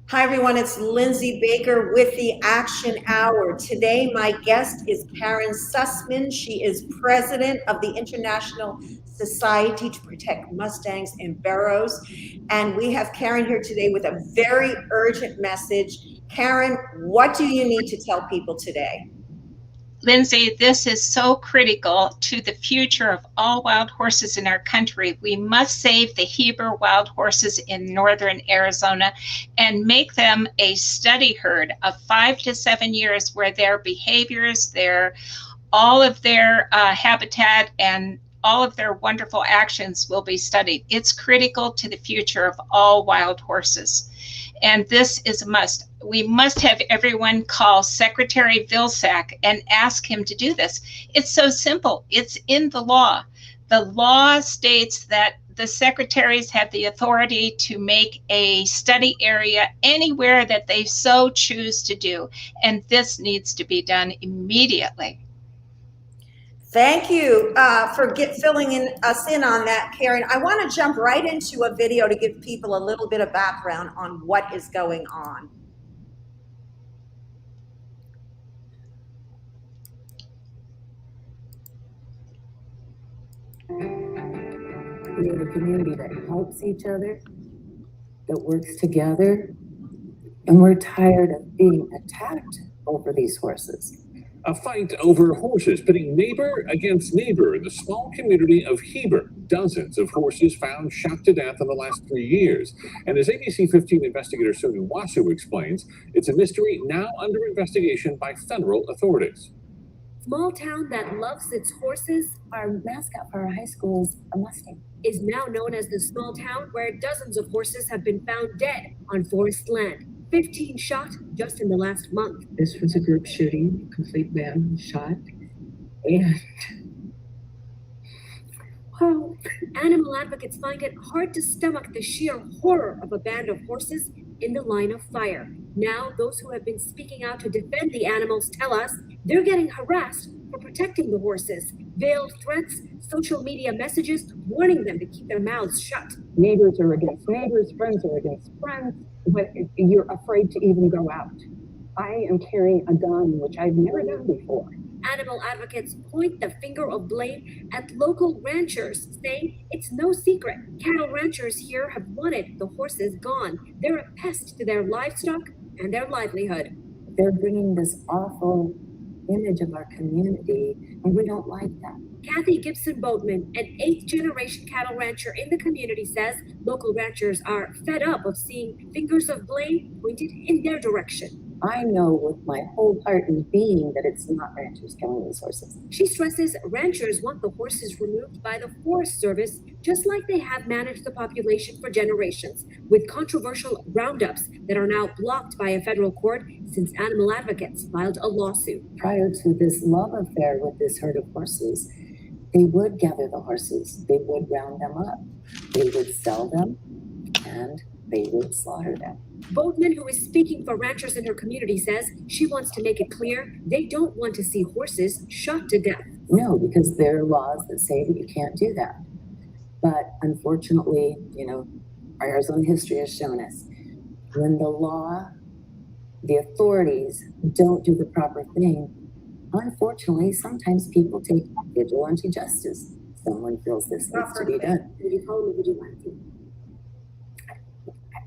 Hi, everyone. It's Lindsay Baker with the Action Hour. Today, my guest is Karen Sussman. She is president of the International Society to Protect Mustangs and Burros. And we have Karen here today with a very urgent message. Karen, what do you need to tell people today? Lindsay, this is so critical to the future of all wild horses in our country. We must save the Heber wild horses in northern Arizona and make them a study herd of 5 to 7 years where their behaviors, all of their habitat and all of their wonderful actions will be studied. It's critical to the future of all wild horses. And this is a must. We must have everyone call Secretary Vilsack and ask him to do this. It's so simple. It's in the law. The law states that the secretaries have the authority to make a study area anywhere that they so choose to do. And this needs to be done immediately. Thank you for filling us in on that, Karen. I want to jump right into a video to give people a little bit of background on what is going on. We need a community that helps each other, that works together, and we're tired of being attacked over these horses. A fight over horses, pitting neighbor against neighbor in the small community of Heber. Dozens of horses found shot to death in the last 3 years. And as ABC 15 investigator Sonu Wasu explains, it's a mystery now under investigation by federal authorities. Small town that loves its horses, Our mascot for our high school is a Mustang. is now known as the small town where dozens of horses have been found dead on forest land. 15 shot just in the last month. This was a group shooting, complete man shot. And Well, animal advocates find it hard to stomach the sheer horror of a band of horses in the line of fire. Now, those who have been speaking out to defend the animals tell us they're getting harassed for protecting the horses. Veiled threats, social media messages warning them to keep their mouths shut. neighbors are against neighbors, friends are against friends, but you're afraid to even go out. I am carrying a gun, which I've never done before. Animal advocates point the finger of blame at local ranchers, saying it's no secret. Cattle ranchers here have wanted the horses gone. They're a pest to their livestock and their livelihood. They're bringing this awful image of our community, and we don't like that. Kathy Gibson Boatman, an 8th-generation cattle rancher in the community, says local ranchers are fed up of seeing fingers of blame pointed in their direction. I know with my whole heart and being that it's not ranchers killing these horses. She stresses ranchers want the horses removed by the Forest Service, just like they have managed the population for generations, with controversial roundups that are now blocked by a federal court since animal advocates filed a lawsuit. Prior to this love affair with this herd of horses, they would gather the horses, they would round them up, they would sell them, and they would slaughter them. Boatman, who is speaking for ranchers in her community, says she wants to make it clear they don't want to see horses shot to death. No, because there are laws that say that you can't do that. But unfortunately, our Arizona history has shown us when the law, the authorities don't do the proper thing, unfortunately, sometimes people take vigilante justice. Someone feels this needs to be done. Would you call them a vigilante?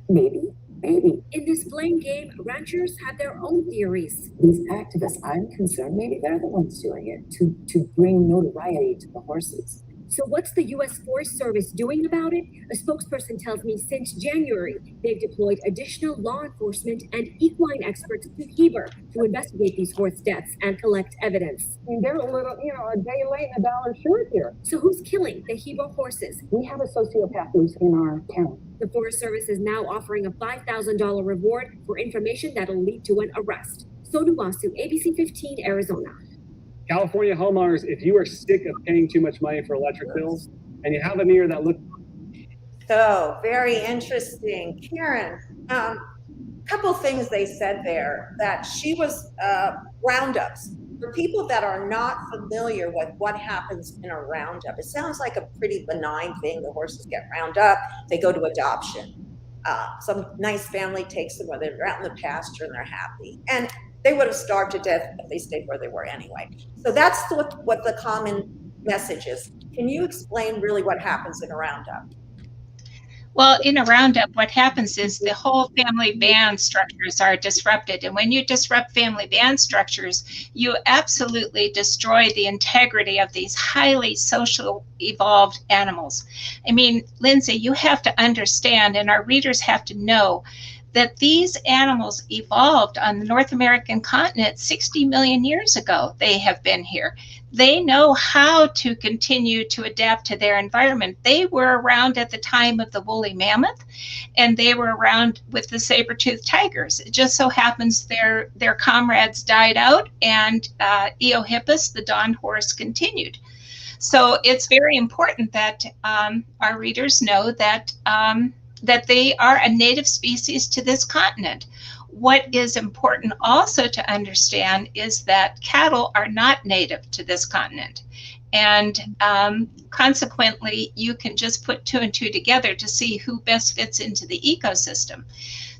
Maybe. In this blame game, ranchers have their own theories. These activists, I'm concerned, maybe they're the ones doing it to bring notoriety to the horses. So what's the U.S. Forest Service doing about it? A spokesperson tells me since January, they've deployed additional law enforcement and equine experts to Heber to investigate these horse deaths and collect evidence. I mean, they're a little, a day late and a dollar short here. So who's killing the Heber horses? We have a sociopath who's in our town. The Forest Service is now offering a $5,000 reward for information that'll lead to an arrest. Sonu Wasu, ABC 15, Arizona. California homeowners, if you are sick of paying too much money for electric bills and you have a meter that looks... So very interesting. Karen, couple things they said there, that she was roundups. For people that are not familiar with what happens in a roundup, it sounds like a pretty benign thing. The horses get round up, they go to adoption. some nice family takes them, whether they're out in the pasture and they're happy. And they would have starved to death if they stayed where they were anyway. So that's what the common message is. Can you explain really what happens in a roundup? Well, in a roundup, what happens is the whole family band structures are disrupted. And when you disrupt family band structures, you absolutely destroy the integrity of these highly social evolved animals. I mean, Lindsay, you have to understand, and our readers have to know, that these animals evolved on the North American continent 60 million years ago. They have been here. They know how to continue to adapt to their environment. They were around at the time of the woolly mammoth, and they were around with the saber-toothed tigers. It just so happens their comrades died out, and Eohippus, the dawn horse, continued. So it's very important that our readers know that that they are a native species to this continent. What is important also to understand is that cattle are not native to this continent. And consequently, you can just put 2 and 2 together to see who best fits into the ecosystem.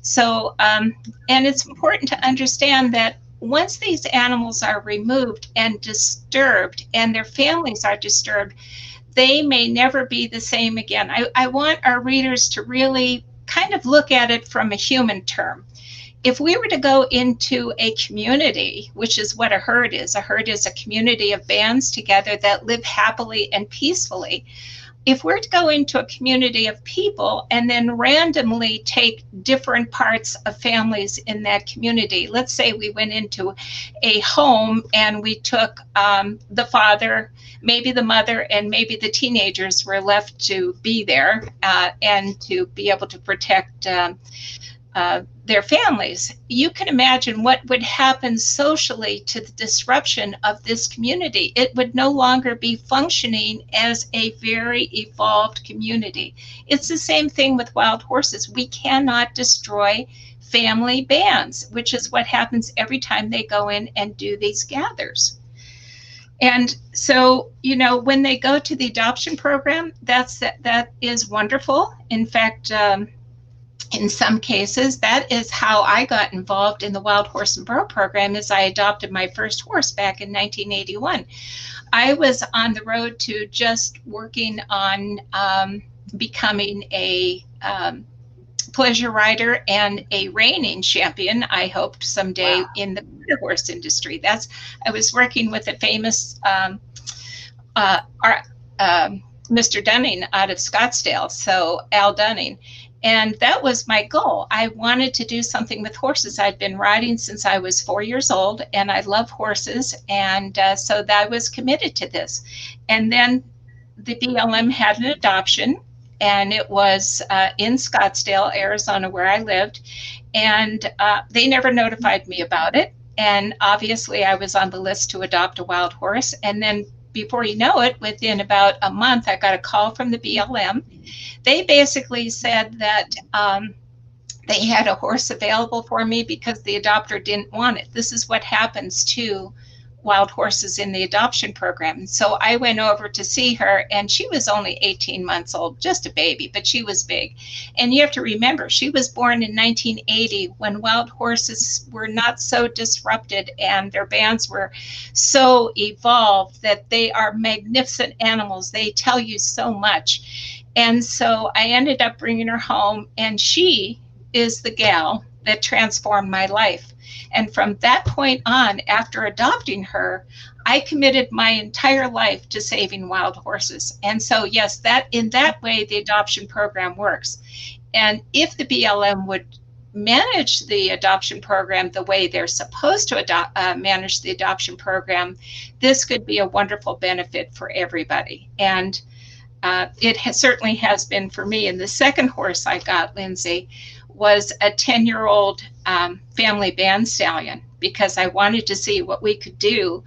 So, and it's important to understand that once these animals are removed and disturbed, and their families are disturbed, they may never be the same again. I want our readers to really kind of look at it from a human term. If we were to go into a community, which is what a herd is a community of bands together that live happily and peacefully. If we're to go into a community of people and then randomly take different parts of families in that community, let's say we went into a home and we took the father, maybe the mother, and maybe the teenagers were left to be there and to be able to protect their families. You can imagine what would happen socially to the disruption of this community. It would no longer be functioning as a very evolved community. It's the same thing with wild horses. We cannot destroy family bands, which is what happens every time they go in and do these gathers. And so, you know, when they go to the adoption program, that is wonderful. In fact, in some cases, that is how I got involved in the Wild Horse and Burro program, is I adopted my first horse back in 1981. I was on the road to just working on becoming a pleasure rider and a reining champion, I hoped someday. Wow. In the quarter horse industry. I was working with a famous Mr. Dunning out of Scottsdale, so Al Dunning. And that was my goal. I wanted to do something with horses. I'd been riding since I was 4 years old, and I love horses. And so I was committed to this. And then the BLM had an adoption, and it was in Scottsdale, Arizona, where I lived. And they never notified me about it. And obviously, I was on the list to adopt a wild horse. And then before you know it, within about a month, I got a call from the BLM. They basically said that they had a horse available for me because the adopter didn't want it. This is what happens to wild horses in the adoption program. So I went over to see her, and she was only 18 months old, just a baby, but she was big. And you have to remember, she was born in 1980 when wild horses were not so disrupted and their bands were so evolved that they are magnificent animals. They tell you so much. And so I ended up bringing her home, and she is the gal that transformed my life. And from that point on, after adopting her, I committed my entire life to saving wild horses. And so, yes, that in that way, the adoption program works. And if the BLM would manage the adoption program the way they're supposed to manage the adoption program, this could be a wonderful benefit for everybody. And it certainly has been for me. And the second horse I got, Lindsay, was a 10-year-old family band stallion, because I wanted to see what we could do,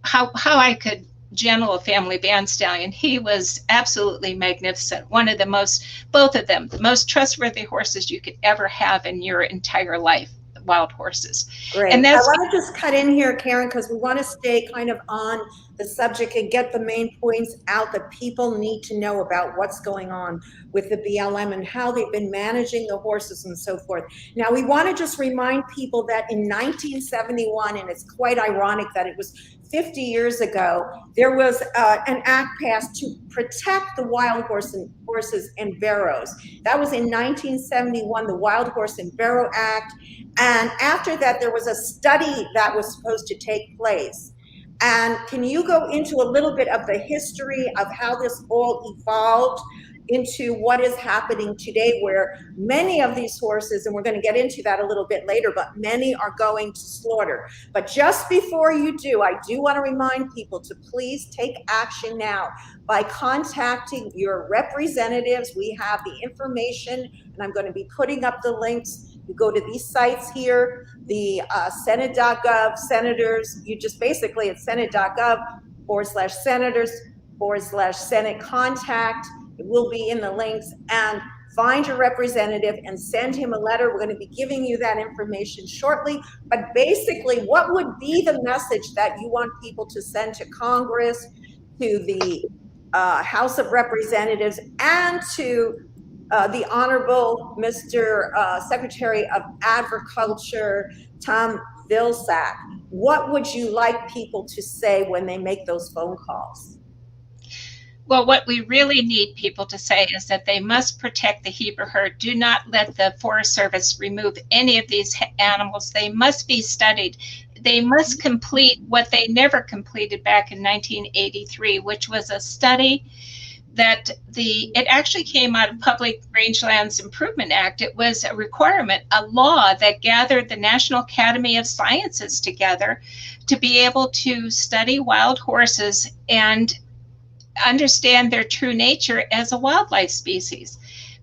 how I could gentle a family band stallion. He was absolutely magnificent. One of the most, both of them, the most trustworthy horses you could ever have in your entire life, wild horses. Great. And I want to just cut in here, Karen, because we want to stay kind of on the subject and get the main points out that people need to know about what's going on with the BLM and how they've been managing the horses and so forth. Now, we want to just remind people that in 1971, and it's quite ironic that it was 50 years ago, there was an act passed to protect the wild horses and burros. That was in 1971, the Wild Horse and Burro Act. And after that, there was a study that was supposed to take place. And can you go into a little bit of the history of how this all evolved into what is happening today, where many of these horses, and we're going to get into that a little bit later, but many are going to slaughter. But just before you do, I do want to remind people to please take action now by contacting your representatives. We have the information, and I'm going to be putting up the links. You go to these sites here, the Senate.gov, senators, you just basically, it's senate.gov/senators/Senate contact. It will be in the links, and find your representative and send him a letter. We're going to be giving you that information shortly. But basically, what would be the message that you want people to send to Congress, to the House of Representatives, and to the Honorable Mr. Secretary of Agriculture, Tom Vilsack? What would you like people to say when they make those phone calls? Well, what we really need people to say is that they must protect the Heber herd. Do not let the Forest Service remove any of these animals. They must be studied. They must complete what they never completed back in 1983, which was a study that it actually came out of Public Rangelands Improvement Act. It was a requirement, a law that gathered the National Academy of Sciences together to be able to study wild horses and understand their true nature as a wildlife species.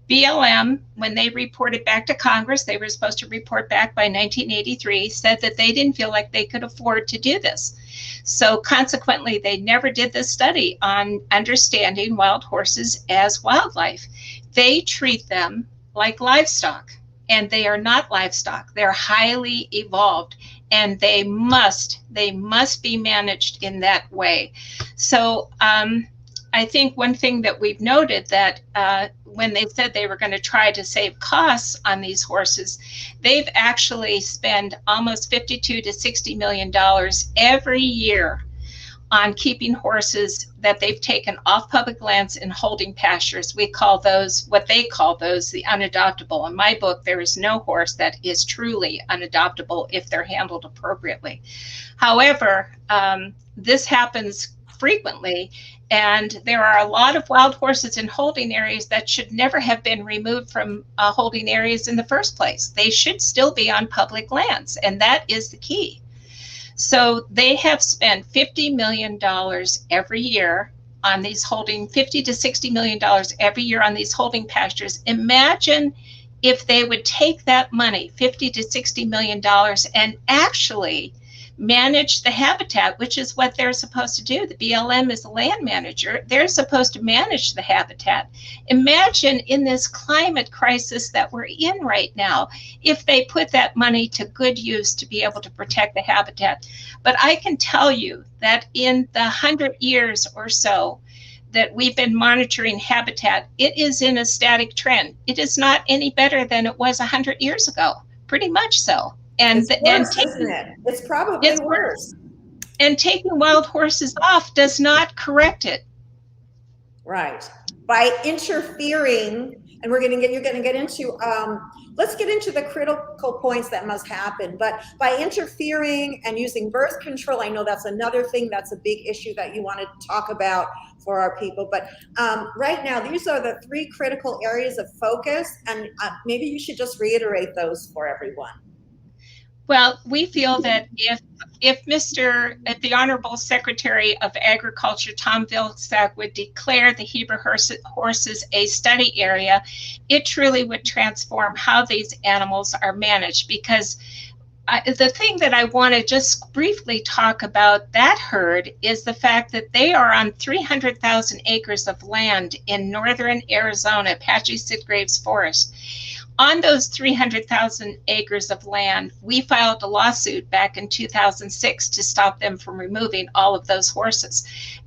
BLM, when they reported back to Congress, they were supposed to report back by 1983, said that they didn't feel like they could afford to do this. So consequently, they never did this study on understanding wild horses as wildlife. They treat them like livestock, and they are not livestock. They're highly evolved, and they must be managed in that way. So I think one thing that we've noted that when they said they were going to try to save costs on these horses, they've actually spent almost $52 to $60 million every year on keeping horses that they've taken off public lands and holding pastures. We call those, what they call those, the unadoptable. In my book, there is no horse that is truly unadoptable if they're handled appropriately. However, this happens frequently, and there are a lot of wild horses in holding areas that should never have been removed from holding areas in the first place. They should still be on public lands, and that is the key. So they have spent $50 million every year on these holding, $50 to $60 million every year on these holding pastures. Imagine if they would take that money, $50 to $60 million, and actually manage the habitat, which is what they're supposed to do. The BLM is a land manager. They're supposed to manage the habitat. Imagine in this climate crisis that we're in right now, if they put that money to good use to be able to protect the habitat. But I can tell you that in the 100 years or so that we've been monitoring habitat, it is in a static trend. It is not any better than it was 100 years ago, pretty much so. It's worse, isn't it? It's probably worse. And taking wild horses off does not correct it. Right. By interfering, and you're going to get into, let's get into the critical points that must happen. But by interfering and using birth control, I know that's another thing that's a big issue that you want to talk about for our people. But right now, these are the 3 critical areas of focus, and maybe you should just reiterate those for everyone. Well, we feel that if the Honorable Secretary of Agriculture, Tom Vilsack, would declare the Heber horses a study area, it truly would transform how these animals are managed. Because the thing that I want to just briefly talk about that herd is the fact that they are on 300,000 acres of land in northern Arizona, Apache Sitgraves Forest. On those 300,000 acres of land, we filed a lawsuit back in 2006 to stop them from removing all of those horses.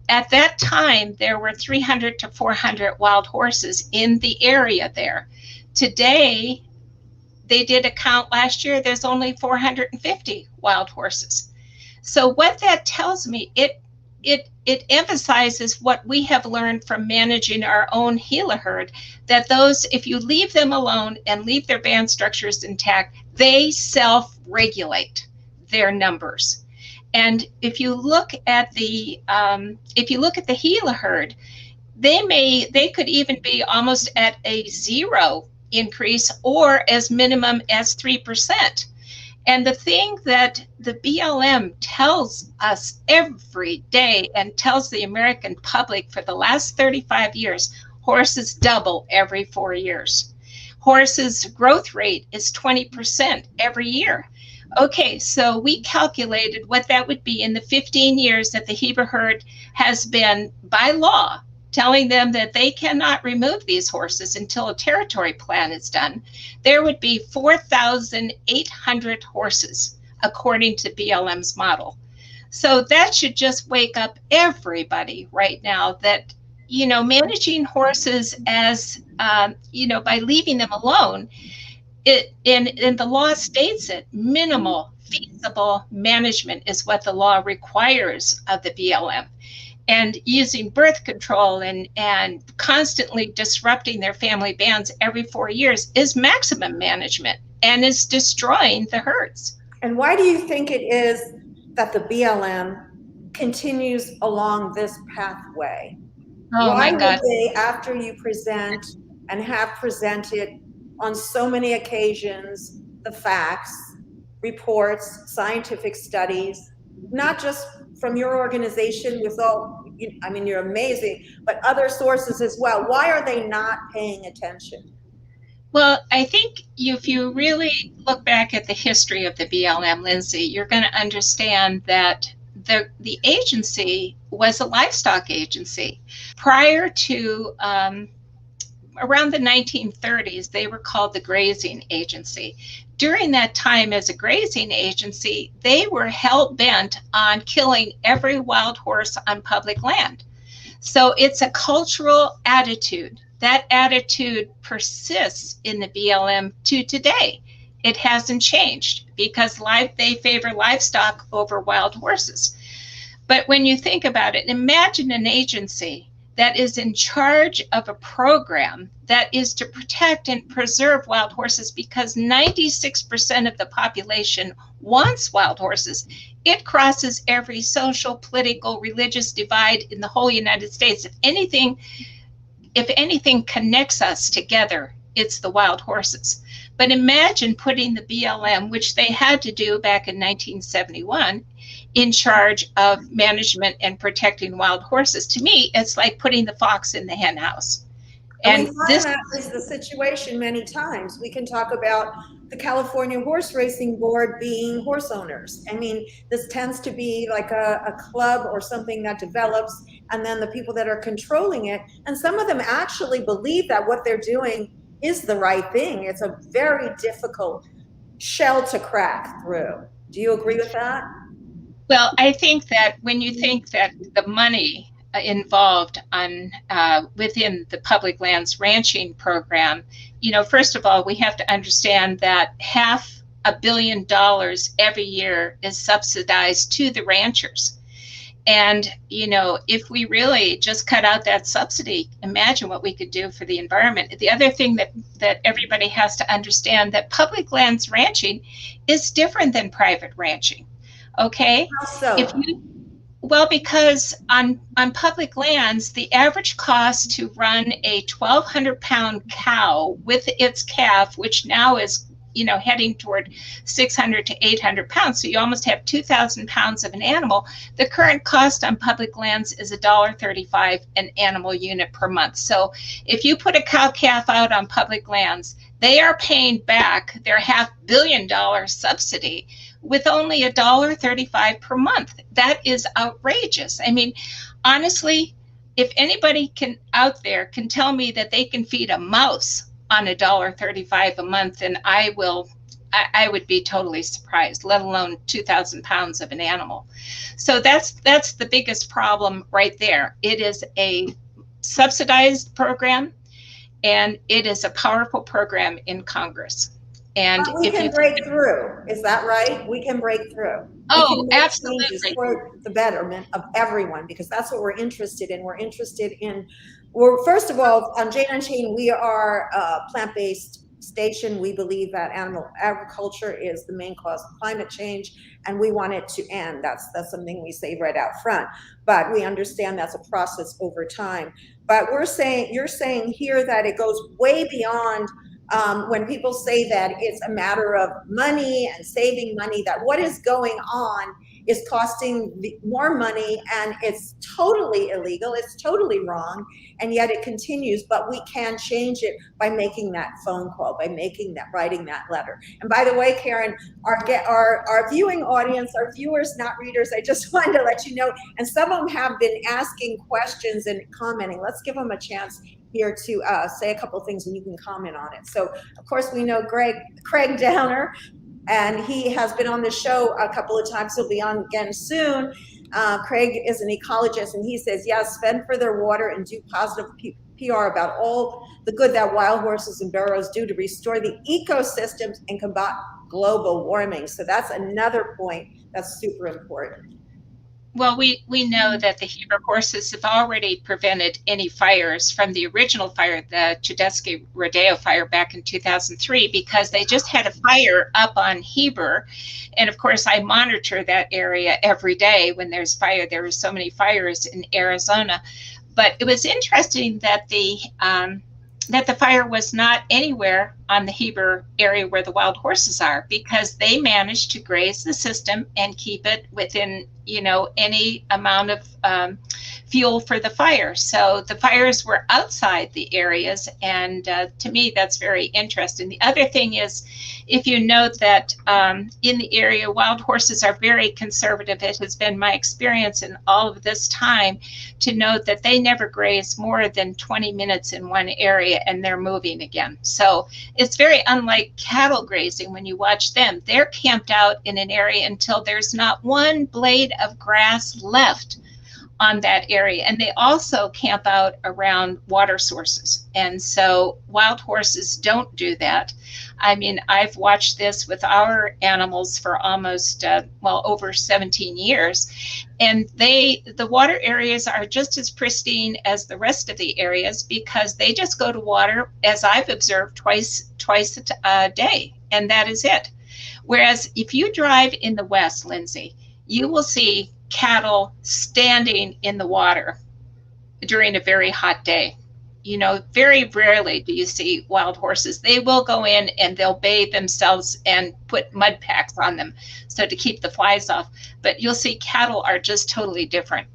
At that time, there were 300 to 400 wild horses in the area there. Today, they did a count last year, there's only 450 wild horses. So what that tells me, it emphasizes what we have learned from managing our own Gila herd, that those, if you leave them alone and leave their band structures intact, they self-regulate their numbers. And if you look at the Gila herd, they could even be almost at a zero increase or as minimum as 3%. And the thing that the BLM tells us every day and tells the American public for the last 35 years, horses double every 4 years. Horses' growth rate is 20% every year. Okay, so we calculated what that would be in the 15 years that the Heber herd has been, by law, telling them that they cannot remove these horses until a territory plan is done. There would be 4,800 horses, according to BLM's model. So that should just wake up everybody right now that, you know, managing horses as, you know, by leaving them alone, and the law states it, minimal feasible management is what the law requires of the BLM. And using birth control and constantly disrupting their family bands every 4 years is maximum management and is destroying the herds. And why do you think it is that the BLM continues along this pathway? Oh my God. Why would they, after you present and have presented on so many occasions the facts, reports, scientific studies, not just from your organization with all, I mean, you're amazing, but other sources as well. Why are they not paying attention? Well, I think if you really look back at the history of the BLM, Lindsay, you're going to understand that the agency was a livestock agency. Prior to around the 1930s, they were called the grazing agency. During that time as a grazing agency, they were hell-bent on killing every wild horse on public land. So it's a cultural attitude. That attitude persists in the BLM to today. It hasn't changed because they favor livestock over wild horses. But when you think about it, imagine an agency that is in charge of a program that is to protect and preserve wild horses because 96% of the population wants wild horses. It crosses every social, political, religious divide in the whole United States. If anything connects us together, it's the wild horses. But imagine putting the BLM, which they had to do back in 1971, in charge of management and protecting wild horses. To me, it's like putting the fox in the hen house. And this is the situation many times. We can talk about the California Horse Racing Board being horse owners. I mean, this tends to be like a club or something that develops, and then the people that are controlling it, and some of them actually believe that what they're doing is the right thing. It's a very difficult shell to crack through. Do you agree with that? Well, I think that when you think that the money involved on within the public lands ranching program, you know, first of all, we have to understand that $500 million every year is subsidized to the ranchers. And, you know, if we really just cut out that subsidy, imagine what we could do for the environment. The other thing that everybody has to understand, that public lands ranching is different than private ranching. Okay? How so? Well, because on public lands, the average cost to run a 1,200-pound cow with its calf, which now is, you know, heading toward 600 to 800 pounds, so you almost have 2,000 pounds of an animal. The current cost on public lands is $1.35 an animal unit per month. So if you put a cow calf out on public lands, they are paying back their $500 million subsidy with only $1.35 per month. That is outrageous. I mean, honestly, if anybody out there can tell me that they can feed a mouse on $1.35 a month, and I would be totally surprised, let alone 2,000 pounds of an animal. So that's the biggest problem right there. It is a subsidized program, and it is a powerful program in Congress. And but we can break through. Is that right? We can break through. Oh, we can make absolutely. changes for the betterment of everyone, because that's what we're interested in. We're interested in, first of all, on Jane Unchained, we are a plant-based station. We believe that animal agriculture is the main cause of climate change, and we want it to end. That's something we say right out front. But we understand that's a process over time. But you're saying here that it goes way beyond. When people say that it's a matter of money and saving money, that what is going on is costing more money, and it's totally illegal, it's totally wrong, and yet it continues. But we can change it by making that phone call, by writing that letter. And by the way, Karen, our viewing audience, our viewers, not readers, I just wanted to let you know, and some of them have been asking questions and commenting. Let's give them a chance here to say a couple things, and you can comment on it. So, of course, we know Craig Downer, and he has been on the show a couple of times. He'll be on again soon. Craig is an ecologist, and he says, yes, spend for their water and do positive PR about all the good that wild horses and burros do to restore the ecosystems and combat global warming. So that's another point that's super important. Well, we know that the Heber horses have already prevented any fires from the original fire, the Chudesky Rodeo fire back in 2003, because they just had a fire up on Heber. And of course, I monitor that area every day when there's fire. There are so many fires in Arizona. But it was interesting that the fire was not anywhere on the Heber area where the wild horses are, because they managed to graze the system and keep it within, any amount of fuel for the fire. So the fires were outside the areas, and to me, that's very interesting. The other thing is, if you note that in the area, wild horses are very conservative. It has been my experience in all of this time to note that they never graze more than 20 minutes in one area, and they're moving again. So it's very unlike cattle grazing. When you watch them, they're camped out in an area until there's not one blade of grass left on that area. And they also camp out around water sources. And so wild horses don't do that. I mean, I've watched this with our animals for almost, over 17 years. And the water areas are just as pristine as the rest of the areas, because they just go to water, as I've observed, twice a day. And that is it. Whereas if you drive in the West, Lindsay, you will see cattle standing in the water during a very hot day. Very rarely do you see wild horses. They will go in and they'll bathe themselves and put mud packs on them so to keep the flies off. But you'll see cattle are just totally different.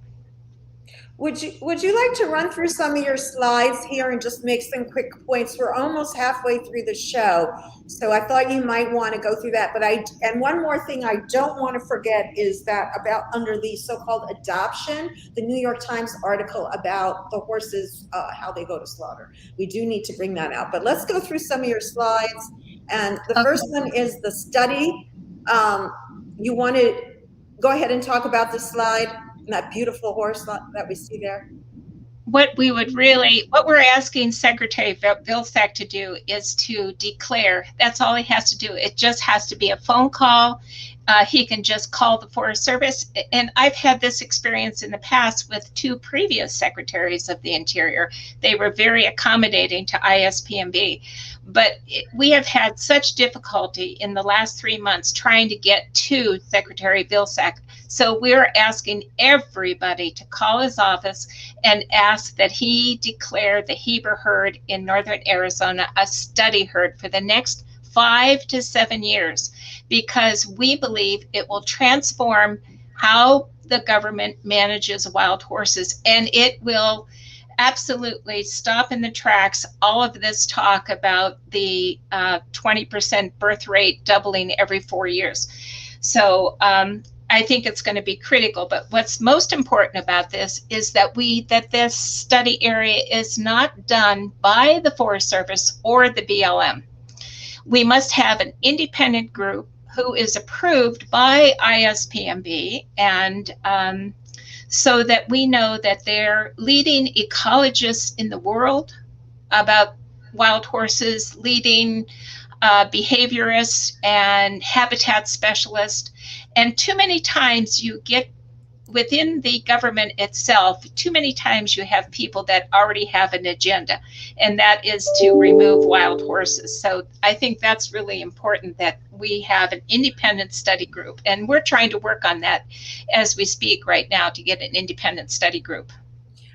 Would you like to run through some of your slides here and just make some quick points? We're almost halfway through the show, so I thought you might want to go through that. And one more thing I don't want to forget is that about under the so-called adoption, the New York Times article about the horses, how they go to slaughter. We do need to bring that out, but let's go through some of your slides. And the first one is the study. You want to go ahead and talk about the slide? That beautiful horse that we see there. What we're asking Secretary Vilsack to do is to declare. That's all he has to do. It just has to be a phone call. He can just call the Forest Service. And I've had this experience in the past with two previous secretaries of the Interior. They were very accommodating to ISPMB. But we have had such difficulty in the last 3 months trying to get to Secretary Vilsack. So we're asking everybody to call his office and ask that he declare the Heber herd in northern Arizona a study herd for the next 5 to 7 years, because we believe it will transform how the government manages wild horses, and it will absolutely stop in the tracks all of this talk about the 20% birth rate doubling every 4 years. So I think it's going to be critical. But what's most important about this is that this study area is not done by the Forest Service or the BLM. We must have an independent group who is approved by ISPMB, and so that we know that they're leading ecologists in the world about wild horses, leading behaviorists and habitat specialists. And too many times you get within the government itself, too many times you have people that already have an agenda, and that is to remove wild horses. So I think that's really important that we have an independent study group, and we're trying to work on that as we speak right now to get an independent study group.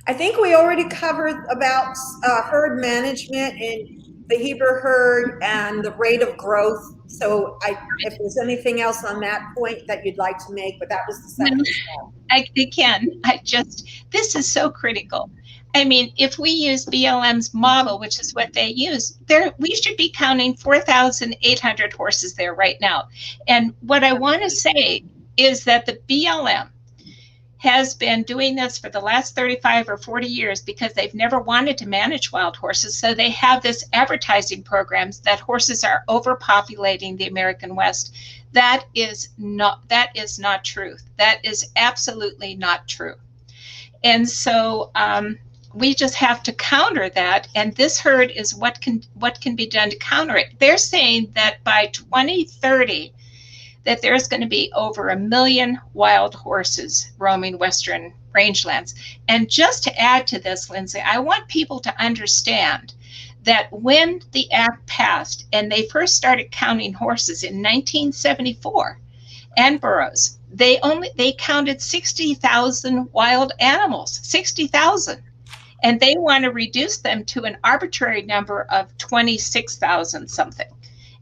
I think we already covered about herd management and the Heber herd and the rate of growth. So if there's anything else on that point that you'd like to make, but that was the second step. This is so critical. I mean, if we use BLM's model, which is what they use, we should be counting 4,800 horses there right now. And what I want to say is that the BLM has been doing this for the last 35 or 40 years because they've never wanted to manage wild horses. So they have this advertising programs that horses are overpopulating the American West. That is not truth. That is absolutely not true. And so we just have to counter that. And this herd is what can be done to counter it. They're saying that by 2030, that there's going to be over 1 million wild horses roaming Western rangelands. And just to add to this, Lindsay, I want people to understand that when the act passed and they first started counting horses in 1974 and burros, they counted 60,000 wild animals, 60,000. And they want to reduce them to an arbitrary number of 26,000 something.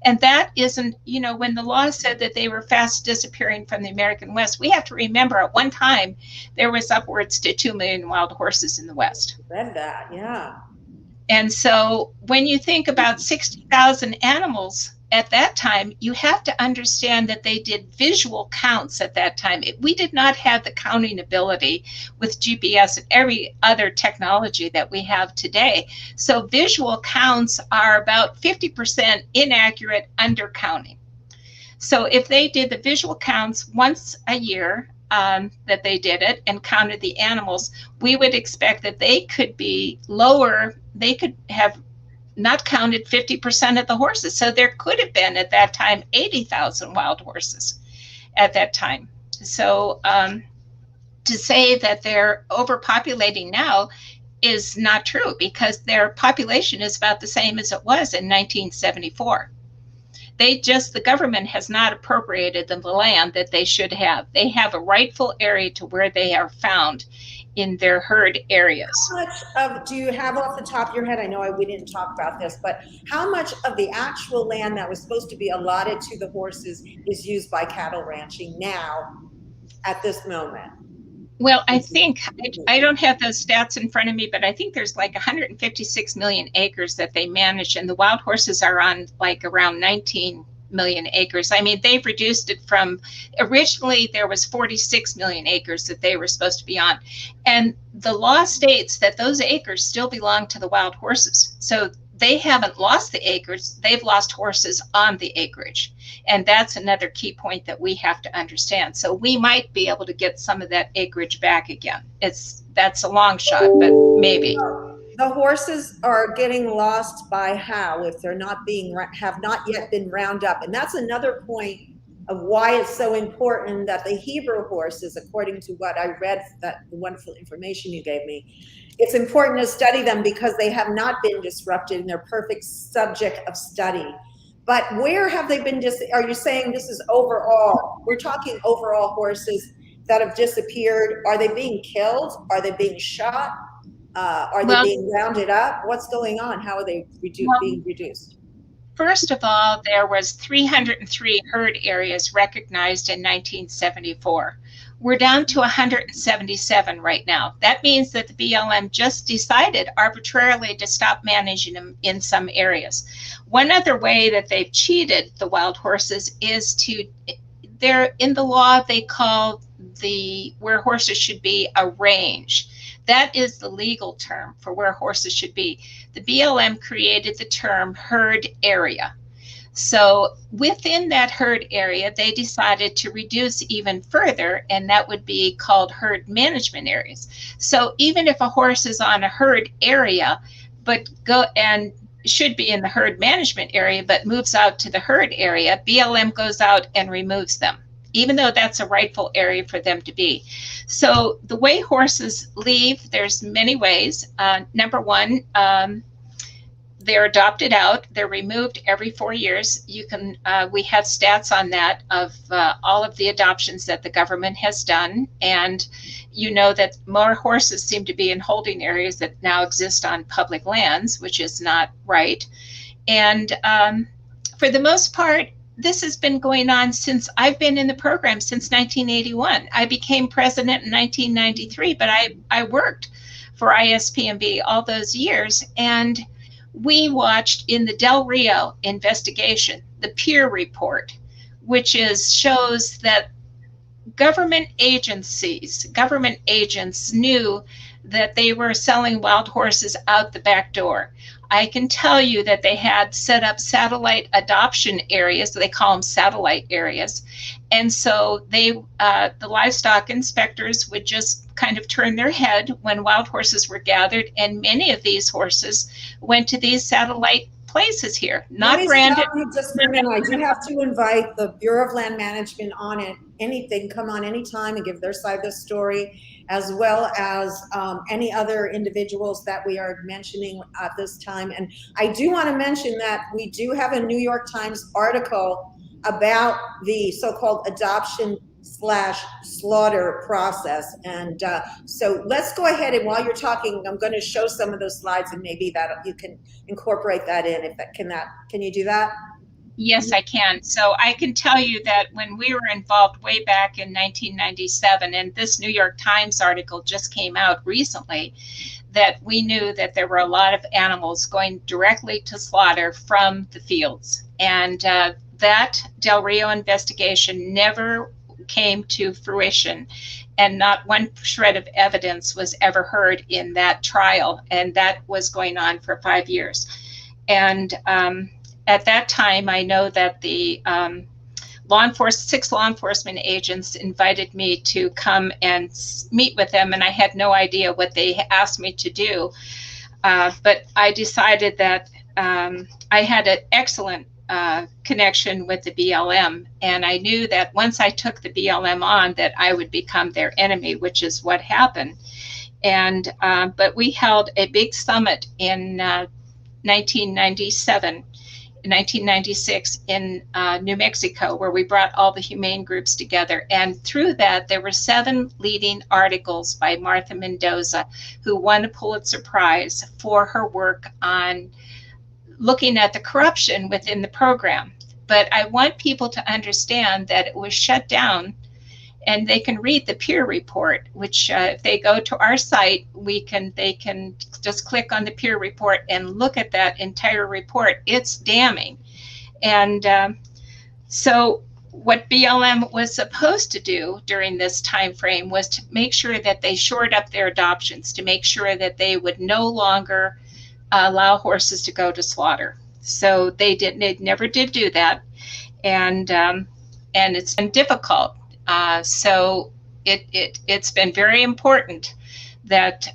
And that isn't, when the law said that they were fast disappearing from the American West, we have to remember at one time there was upwards to 2 million wild horses in the West. Read that, yeah. And so when you think about 60,000 animals at that time, you have to understand that they did visual counts at that time. We did not have the counting ability with GPS and every other technology that we have today. So visual counts are about 50% inaccurate undercounting. So if they did the visual counts once a year, that they did it and counted the animals, we would expect that they could be lower. They could have not counted 50% of the horses. So there could have been at that time 80,000 wild horses at that time. So to say that they're overpopulating now is not true, because their population is about the same as it was in 1974. The government has not appropriated the land that they should have. They have a rightful area to where they are found in their herd areas. How much do you have off the top of your head? I know we didn't talk about this, but how much of the actual land that was supposed to be allotted to the horses is used by cattle ranching now at this moment? Well, I think, I don't have those stats in front of me, but I think there's like 156 million acres that they manage, and the wild horses are on like around 19 million acres. I mean, they've reduced it from, originally there was 46 million acres that they were supposed to be on. And the law states that those acres still belong to the wild horses. So they haven't lost the acres, they've lost horses on the acreage. And that's another key point that we have to understand. So we might be able to get some of that acreage back again. That's a long shot, but maybe. The horses are getting lost by how, if they're have not yet been round up. And that's another point of why it's so important that the Heber horses, according to what I read, that the wonderful information you gave me, it's important to study them because they have not been disrupted and they're perfect subject of study. But where have they been are you saying this is overall? We're talking overall horses that have disappeared. Are they being killed? Are they being shot? Are they being rounded up? What's going on? How are they being reduced? First of all, there was 303 herd areas recognized in 1974. We're down to 177 right now. That means that the BLM just decided arbitrarily to stop managing them in some areas. One other way that they've cheated the wild horses is they're in the law, they call where horses should be a range. That is the legal term for where horses should be. The BLM created the term herd area. So within that herd area, they decided to reduce even further, and that would be called herd management areas. So even if a horse is on a herd area, but should be in the herd management area, but moves out to the herd area, BLM goes out and removes them, even though that's a rightful area for them to be. So the way horses leave, there's many ways. Number one, they're adopted out. They're removed every 4 years. We have stats on that of all of the adoptions that the government has done. And you know that more horses seem to be in holding areas that now exist on public lands, which is not right. And for the most part, this has been going on since I've been in the program since 1981. I became president in 1993, but I worked for ISPMB all those years. And we watched in the Del Rio investigation, the peer report, which shows that government agents knew that they were selling wild horses out the back door. I can tell you that they had set up satellite adoption areas. They call them satellite areas. And so the livestock inspectors would just kind of turn their head when wild horses were gathered. And many of these horses went to these satellite places here, not branded. Just for a minute, I do have to invite the Bureau of Land Management on it. Anything, come on anytime and give their side of the story, as well as any other individuals that we are mentioning at this time. And I do want to mention that we do have a New York Times article about the so-called adoption/slaughter process. And so let's go ahead, and while you're talking, I'm going to show some of those slides, and maybe that you can incorporate that in. Can you do that? Yes, I can. So I can tell you that when we were involved way back in 1997, and this New York Times article just came out recently, that we knew that there were a lot of animals going directly to slaughter from the fields. And that Del Rio investigation never came to fruition, and not one shred of evidence was ever heard in that trial, and that was going on for 5 years. And at that time, I know that the 6 law enforcement agents invited me to come and meet with them, and I had no idea what they asked me to do. But I decided that I had an excellent connection with the BLM, and I knew that once I took the BLM on, that I would become their enemy, which is what happened. And but we held a big summit in 1996 in New Mexico, where we brought all the humane groups together. And through that, there were 7 leading articles by Martha Mendoza, who won a Pulitzer Prize for her work on looking at the corruption within the program. But I want people to understand that it was shut down, and they can read the peer report, which if they go to our site, they can just click on the peer report and look at that entire report. It's damning. And so what BLM was supposed to do during this time frame was to make sure that they shored up their adoptions, to make sure that they would no longer allow horses to go to slaughter. So they never did do that, and it's been difficult. So it's been very important that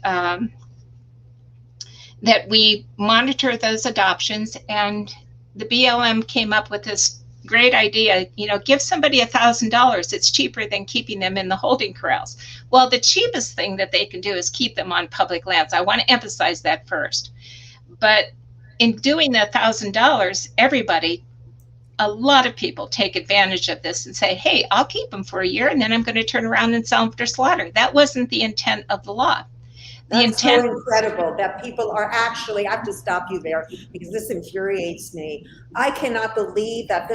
that we monitor those adoptions. And the BLM came up with this great idea, give somebody $1,000. It's cheaper than keeping them in the holding corrals. Well, the cheapest thing that they can do is keep them on public lands. I want to emphasize that first. But in doing the $1,000, a lot of people take advantage of this and say, hey, I'll keep them for a year, and then I'm going to turn around and sell them for slaughter. That wasn't the intent of the law. That's so incredible that people are actually, I have to stop you there because this infuriates me. I cannot believe that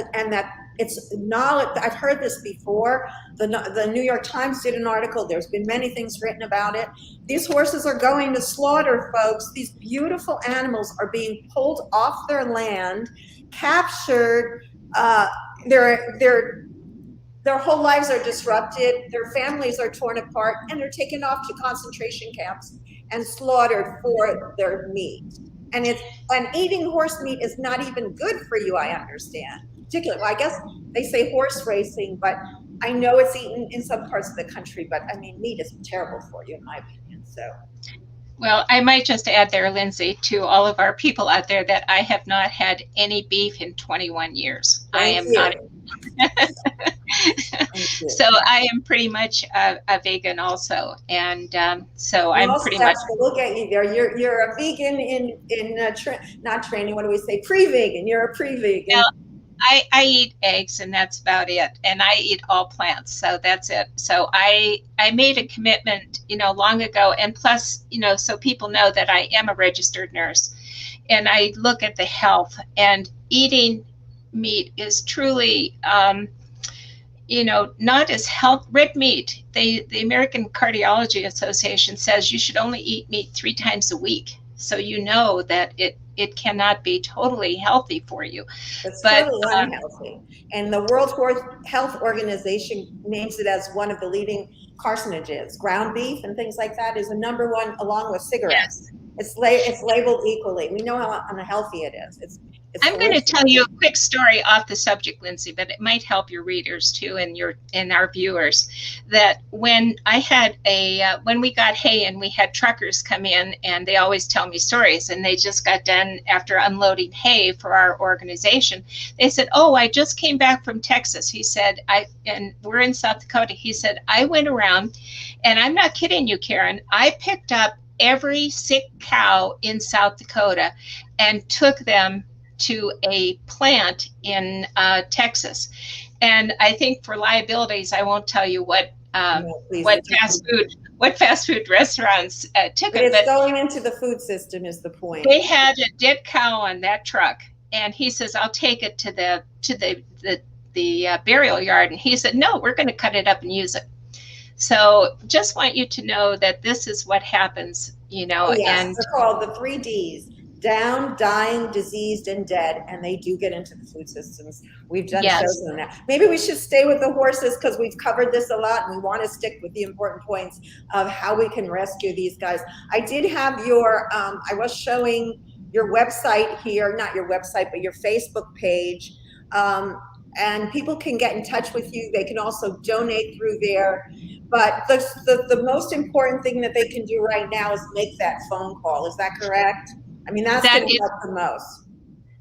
it's knowledge. I've heard this before. The New York Times did an article. There's been many things written about it. These horses are going to slaughter, folks. These beautiful animals are being pulled off their land, captured. The their whole lives are disrupted, their families are torn apart, and they're taken off to concentration camps and slaughtered for their meat. And eating horse meat is not even good for you, I understand. Particularly, well, I guess they say horse racing, but I know it's eaten in some parts of the country, but I mean, meat is terrible for you, in my opinion, so. Well, I might just add there, Lindsay, to all of our people out there that I have not had any beef in 21 years. I am not. So I am pretty much a vegan also, and so I'm pretty much. We'll get you there. You're a vegan in not training. What do we say? Pre-vegan. You're a pre-vegan. Well, I eat eggs and that's about it. And I eat all plants. So that's it. So I made a commitment, long ago. And plus, so people know that I am a registered nurse and I look at the health, and eating meat is truly, not as red meat. The American Cardiology Association says you should only eat meat 3 times a week. So that it cannot be totally healthy for you. It's totally unhealthy. And the World Health Organization names it as one of the leading carcinogens. Ground beef and things like that is the number one, along with cigarettes. Yes. It's labeled equally. We know how unhealthy it is. I'm going to tell you a quick story off the subject, Lindsay, but it might help your readers too and our viewers. That when I had when we got hay and we had truckers come in, and they always tell me stories, and they just got done after unloading hay for our organization. They said, "Oh, I just came back from Texas." He said, and we're in South Dakota. He said, "I went around, and I'm not kidding you, Karen. I picked up every sick cow in South Dakota and took them to a plant in Texas." And I think for liabilities, I won't tell you what fast food restaurants took it. It's going into the food system is the point. They had a dead cow on that truck, and he says, "I'll take it to the burial yard." And he said, "No, we're going to cut it up and use it." So just want you to know that this is what happens, Yes, and they're called the 3 Ds: down, dying, diseased, and dead. And they do get into the food systems. We've done shows on that. Maybe we should stay with the horses because we've covered this a lot, and we want to stick with the important points of how we can rescue these guys. I did have I was showing your website here, not your website, but your Facebook page. And people can get in touch with you. They can also donate through there. But the most important thing that they can do right now is make that phone call. Is that correct? I mean, that's going to help the most.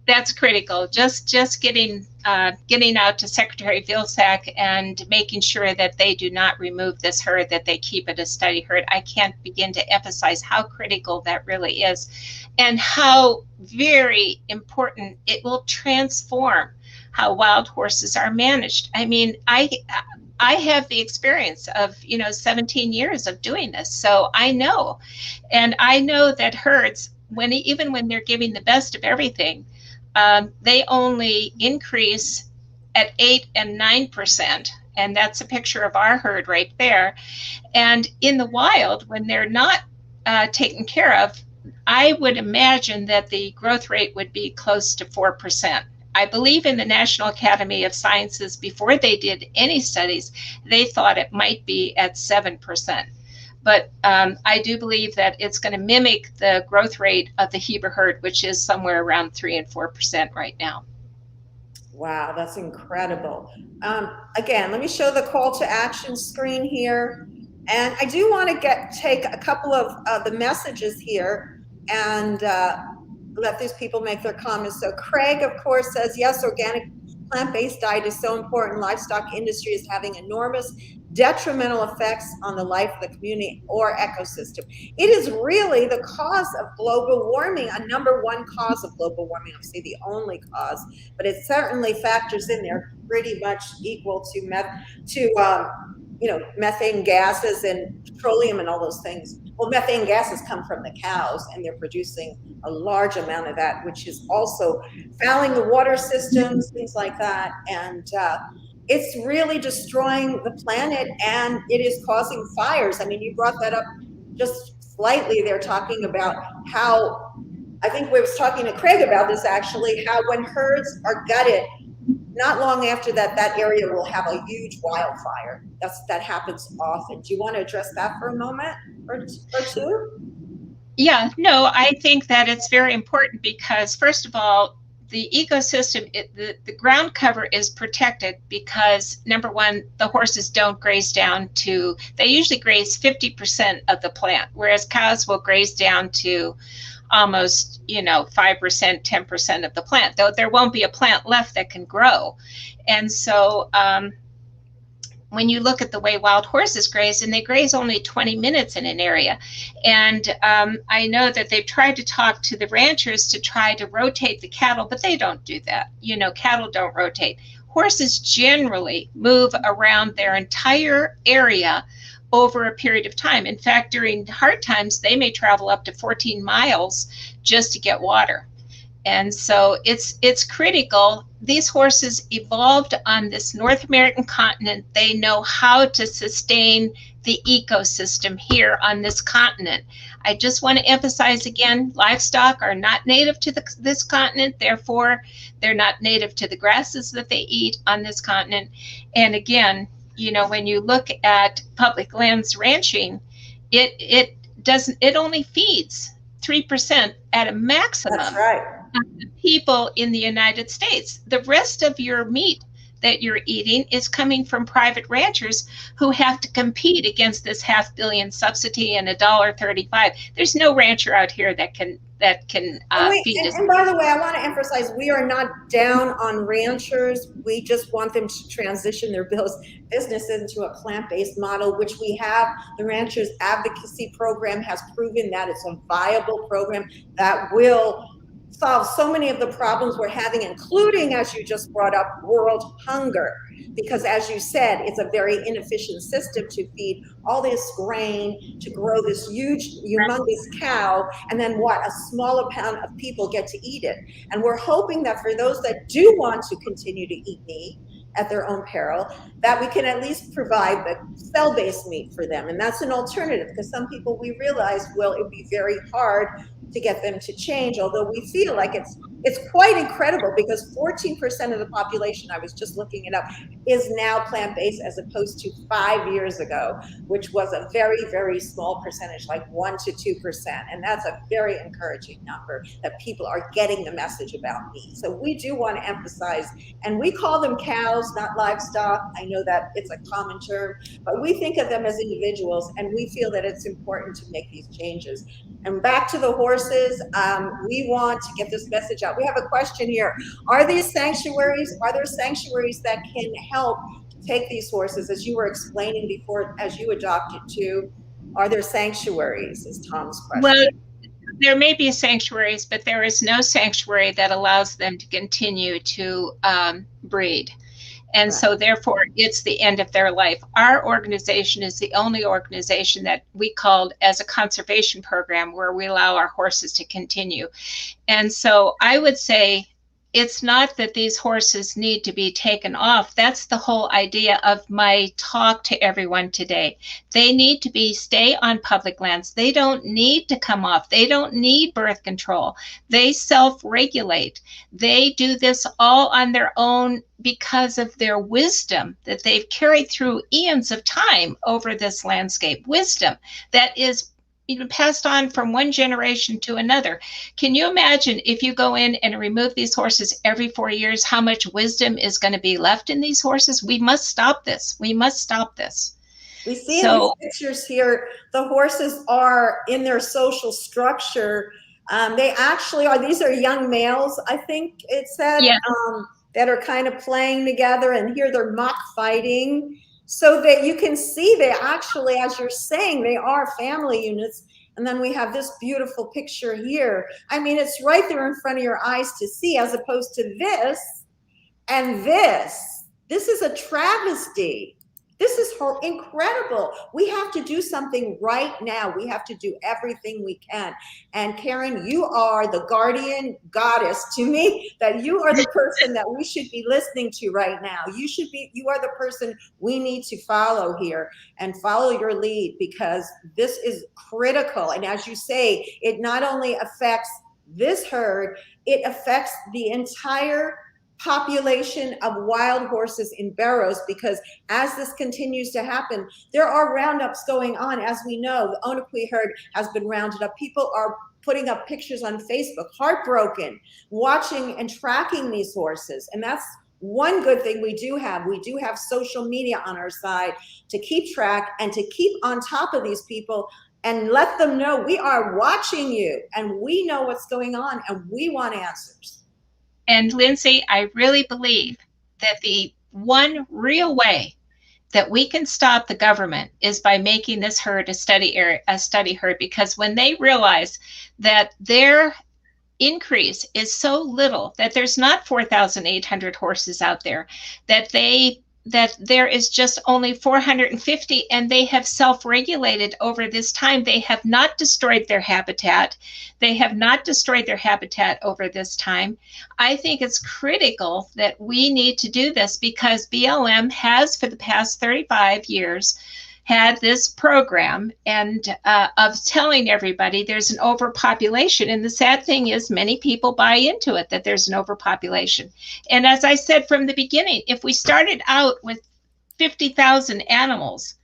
That's critical. Just getting out to Secretary Vilsack and making sure that they do not remove this herd, that they keep it a steady herd. I can't begin to emphasize how critical that really is, and how very important it will transform how wild horses are managed. I mean, I have the experience of 17 years of doing this, so I know, and I know that herds, even when they're giving the best of everything, they only increase at 8 and 9%, and that's a picture of our herd right there. And in the wild, when they're not taken care of, I would imagine that the growth rate would be close to 4%. I believe in the National Academy of Sciences, before they did any studies, they thought it might be at 7%. But I do believe that it's going to mimic the growth rate of the Heber herd, which is somewhere around 3 and 4% right now. Wow, that's incredible. Again, let me show the call to action screen here. And I do want to take a couple of the messages here and let these people make their comments. So Craig, of course, says, yes, organic plant-based diet is so important. Livestock industry is having enormous detrimental effects on the life of the community or ecosystem. It is really the cause of global warming, a number one cause of global warming. Obviously the only cause, but it certainly factors in there pretty much equal to methane gases and petroleum and all those things. Well, methane gases come from the cows, and they're producing a large amount of that, which is also fouling the water systems, things like that. And it's really destroying the planet, and it is causing fires. I mean, you brought that up just slightly. They're talking about how, I think we was talking to Craig about this actually, how when herds are gutted, not long after that, that area will have a huge wildfire. That happens often. Do you want to address that for a moment or two? Yeah, no, I think that it's very important because, first of all, the ecosystem, the ground cover is protected because, number one, the horses don't graze down to, they usually graze 50% of the plant, whereas cows will graze down to almost, 5%, 10% of the plant, though there won't be a plant left that can grow. And so, when you look at the way wild horses graze, and they graze only 20 minutes in an area. And I know that they've tried to talk to the ranchers to try to rotate the cattle, but they don't do that. Cattle don't rotate. Horses generally move around their entire area over a period of time. In fact, during hard times, they may travel up to 14 miles just to get water. And so it's critical. These horses evolved on this North American continent. They know how to sustain the ecosystem here on this continent. I just want to emphasize again, livestock are not native to this continent. Therefore, they're not native to the grasses that they eat on this continent. And again, when you look at public lands ranching, it only feeds 3% at a maximum. That's right. People in the United States. The rest of your meat that you're eating is coming from private ranchers who have to compete against this $500 million subsidy and $1.35. There's no rancher out here that can feed us. And by the way, I want to emphasize, we are not down on ranchers. We just want them to transition their business into a plant-based model, which we have. The Ranchers Advocacy Program has proven that it's a viable program that will solve so many of the problems we're having, including, as you just brought up, world hunger. Because as you said, it's a very inefficient system to feed all this grain, to grow this huge, humongous cow, and then a small amount of people get to eat it. And we're hoping that for those that do want to continue to eat meat at their own peril, that we can at least provide the cell-based meat for them. And that's an alternative, because some people, we realize, it'd be very hard to get them to change, although we feel like it's quite incredible, because 14% of the population, I was just looking it up, is now plant-based, as opposed to 5 years ago, which was a very, very small percentage, like 1 to 2%. And that's a very encouraging number, that people are getting the message about meat. So we do want to emphasize, and we call them cows, not livestock. I know that it's a common term, but we think of them as individuals, and we feel that it's important to make these changes. And back to the horses, we want to get this message out. We have a question here. Are there sanctuaries that can help take these horses, as you were explaining before, as you adopted too? Are there sanctuaries, is Tom's question. Well, there may be sanctuaries, but there is no sanctuary that allows them to continue to breed. And so therefore, it's the end of their life. Our organization is the only organization that we called as a conservation program where we allow our horses to continue. And so I would say it's not that these horses need to be taken off. That's the whole idea of my talk to everyone today. They need to stay on public lands. They don't need to come off. They don't need birth control. They self-regulate. They do this all on their own because of their wisdom that they've carried through eons of time over this landscape. Wisdom that is passed on from one generation to another. Can you imagine if you go in and remove these horses every 4 years, how much wisdom is going to be left in these horses? We must stop this. We must stop this. We see in these pictures here, the horses are in their social structure. They actually are, these are young males, I think it said, that are kind of playing together, and here they're mock fighting. So that you can see they actually, as you're saying, they are family units. And then we have this beautiful picture here. I mean, it's right there in front of your eyes to see, as opposed to this and this. This is a travesty. This is incredible. We have to do something right now. We have to do everything we can. And Karen, you are the guardian goddess to me, that you are the person that we should be listening to right now. You are the person we need to follow here, and follow your lead, because this is critical. And as you say, it not only affects this herd, it affects the entire population of wild horses in Burros, because as this continues to happen, there are roundups going on. As we know, the Onapui herd has been rounded up. People are putting up pictures on Facebook, heartbroken, watching and tracking these horses. And that's one good thing we do have. We do have social media on our side to keep track and to keep on top of these people and let them know we are watching you and we know what's going on and we want answers. And Lindsay, I really believe that the one real way that we can stop the government is by making this herd a study herd, because when they realize that their increase is so little, that there's not 4,800 horses out there, that there is just only 450, and they have self-regulated over this time. They have not destroyed their habitat. They have not destroyed their habitat over this time. I think it's critical that we need to do this, because BLM has, for the past 35 years, had this program and of telling everybody there's an overpopulation. And the sad thing is many people buy into it, that there's an overpopulation. And as I said from the beginning, if we started out with 50,000 animals,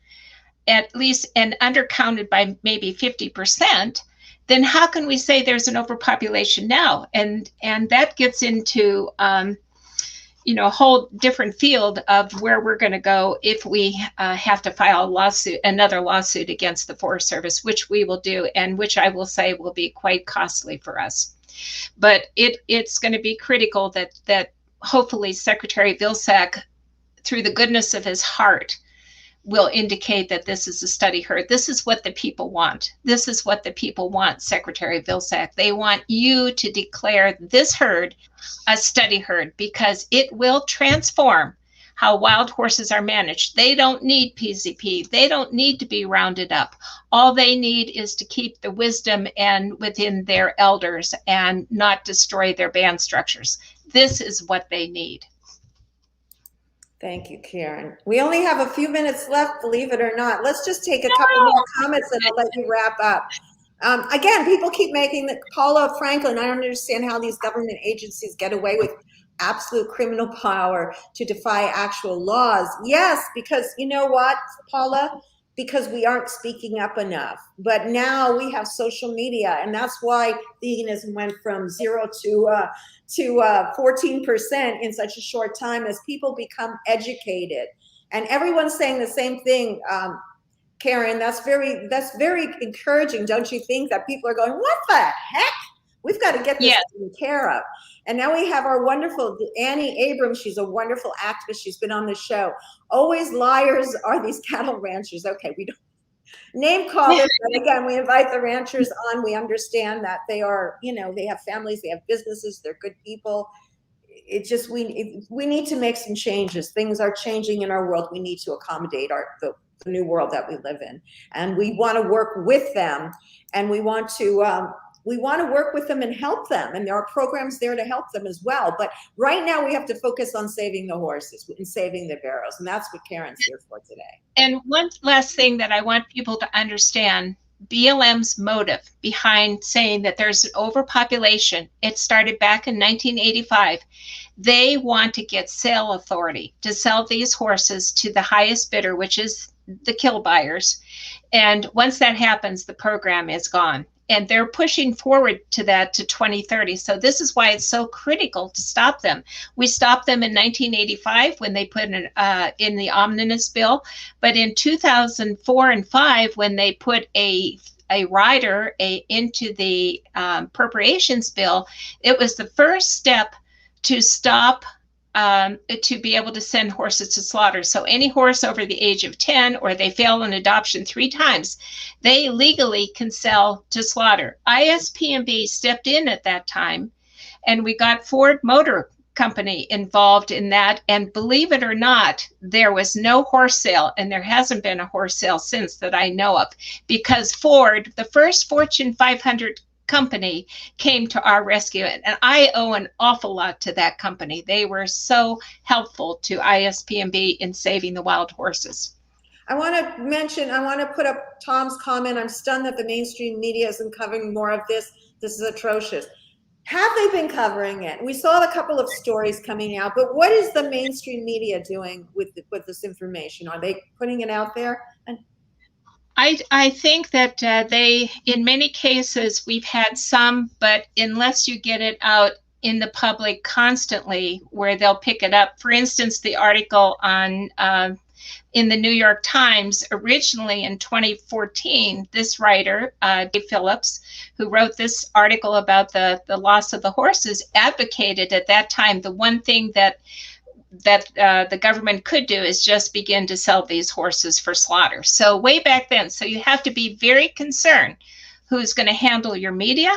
at least, and undercounted by maybe 50%, then how can we say there's an overpopulation now? And that gets into a whole different field of where we're going to go if we have to file another lawsuit against the Forest Service, which we will do, and which I will say will be quite costly for us. But it's going to be critical that hopefully Secretary Vilsack, through the goodness of his heart, will indicate that this is a study herd. This is what the people want. This is what the people want, Secretary Vilsack. They want you to declare this herd a study herd, because it will transform how wild horses are managed. They don't need PZP. They don't need to be rounded up. All they need is to keep the wisdom and within their elders and not destroy their band structures. This is what they need. Thank you, Karen. We only have a few minutes left, believe it or not. Let's just take a couple more comments and I'll let you wrap up. Again, people keep making Paula Franklin. I don't understand how these government agencies get away with absolute criminal power to defy actual laws. Yes, because you know what, Paula? Because we aren't speaking up enough. But now we have social media, and that's why veganism went from 0 to 14% in such a short time, as people become educated. And everyone's saying the same thing, Karen. That's very encouraging, don't you think? That people are going, what the heck? We've got to get this taken care of. And now we have our wonderful Annie Abrams. She's a wonderful activist. She's been on the show. Always liars are these cattle ranchers. Okay, we don't name call it, but again, we invite the ranchers on. We understand that they are, they have families, they have businesses, they're good people. It just, we need to make some changes. Things are changing in our world. We need to accommodate the new world that we live in. And we want to work with them, and we want to work with them and help them. And there are programs there to help them as well. But right now we have to focus on saving the horses and saving the Burros. And that's what Karen's here for today. And one last thing that I want people to understand, BLM's motive behind saying that there's an overpopulation, it started back in 1985. They want to get sale authority to sell these horses to the highest bidder, which is the kill buyers. And once that happens, the program is gone. And they're pushing forward to that to 2030. So this is why it's so critical to stop them. We stopped them in 1985 when they put in the omnibus bill. But in 2004 and 5, when they put a rider into the appropriations bill, it was the first step to stop to be able to send horses to slaughter. So any horse over the age of 10, or they fail an adoption 3 times, they legally can sell to slaughter. ISPMB stepped in at that time, and we got Ford Motor Company involved in that. And believe it or not, there was no horse sale, and there hasn't been a horse sale since that I know of, because Ford, the first Fortune 500 company, came to our rescue, and I owe an awful lot to that company. They were so helpful to ISPMB in saving the wild horses. I want to put up Tom's comment. I'm stunned that the mainstream media isn't covering more of this. This is atrocious. Have they been covering it? We saw a couple of stories coming out, but what is the mainstream media doing with this information? Are they putting it out there? And I think that they, in many cases, we've had some, but unless you get it out in the public constantly, where they'll pick it up. For instance, the article on in the New York Times originally in 2014, this writer, Dave Phillips, who wrote this article about the loss of the horses, advocated at that time the one thing that the government could do is just begin to sell these horses for slaughter. So way back then, so you have to be very concerned who's going to handle your media